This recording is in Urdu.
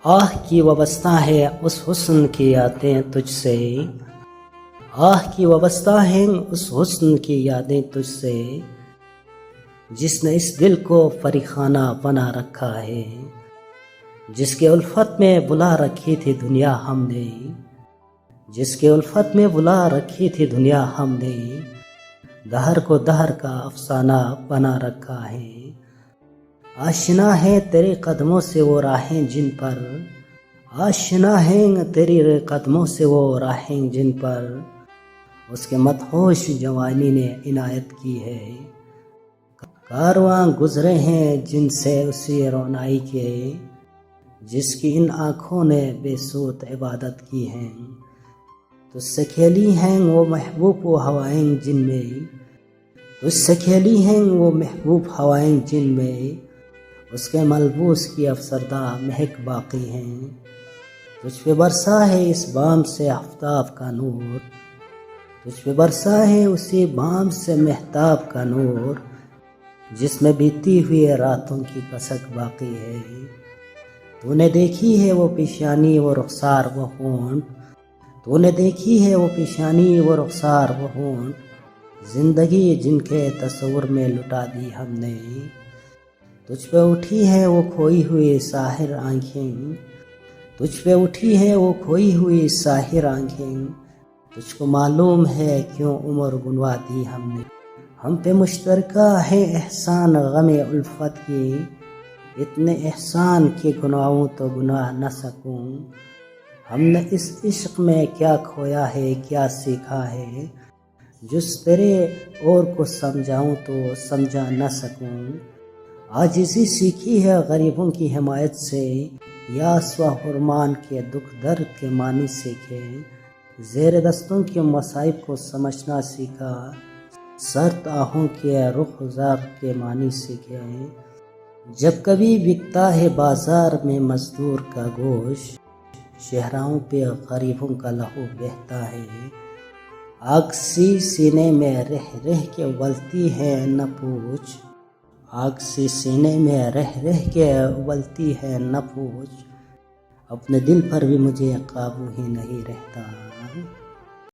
آہ کی وابستہ ہے اس حسن کی یادیں تجھ سے، آہ کی وابستہ ہیں اس حسن کی یادیں تجھ سے، جس نے اس دل کو فریقانہ بنا رکھا ہے، جس کے الفت میں بلا رکھی تھی دنیا ہم نے، جس کے الفت میں بلا رکھی تھی دنیا ہم نے، دہر کو دہر کا افسانہ بنا رکھا ہے۔ آشنا ہے تیرے قدموں سے وہ راہیں جن پر، آشنا ہیں تیری قدموں سے وہ راہیں جن پر اس کے مدہوش جوانی نے عنایت کی ہے۔ کارواں گزرے ہیں جن سے اسی رونائی کے، جس کی ان آنکھوں نے بے سود عبادت کی ہے۔ تجھ سے کھیلی ہیں وہ محبوب و ہوائیں جن میں، تجھ سے کھیلی ہیں وہ محبوب ہوائیں جن میں اس کے ملبوس کی افسردہ مہک باقی ہیں۔ تجھ پہ برسا ہے اس بام سے آفتاب کا نور، تجھ پہ برسا ہے اسی بام سے مہتاب کا نور، جس میں بیتی ہوئی راتوں کی کسک باقی ہے۔ تو نے دیکھی ہے وہ پیشانی وہ رخسار وہ ہونٹ، تو نے دیکھی ہے وہ پیشانی وہ رخسار وہ ہونٹ، زندگی جن کے تصور میں لٹا دی ہم نے۔ تجھ پہ اٹھی ہے وہ کھوئی ہوئی ساحر آنکھیں، تجھ پہ اٹھی ہے وہ کھوئی ہوئی ساحر آنکھیں، تجھ کو معلوم ہے کیوں عمر گنوا دی ہم نے۔ ہم پہ مشترکہ ہے احسان غم الفت کی، اتنے احسان کہ گناہوں تو گناہ نہ سکوں۔ ہم نے اس عشق میں کیا کھویا ہے کیا سیکھا ہے، جس تیرے اور کو سمجھاؤں تو سمجھا نہ سکوں۔ عاجزی سیکھی ہے غریبوں کی حمایت سے، یاس و حرمان کے دکھ درد کے معنی سیکھے، زیر دستوں کے مصائب کو سمجھنا سیکھا، سرد آہوں کے رخ زار کے معنی سیکھے۔ جب کبھی بکتا ہے بازار میں مزدور کا گوشت، شہراؤں پہ غریبوں کا لہو بہتا ہے۔ آگ سی سینے میں رہ رہ کے ابلتی ہے نہ پوچھ، آگ سی سینے میں رہ رہ کے ابلتی ہے نہ پوچھ، اپنے دل پر بھی مجھے قابو ہی نہیں رہتا۔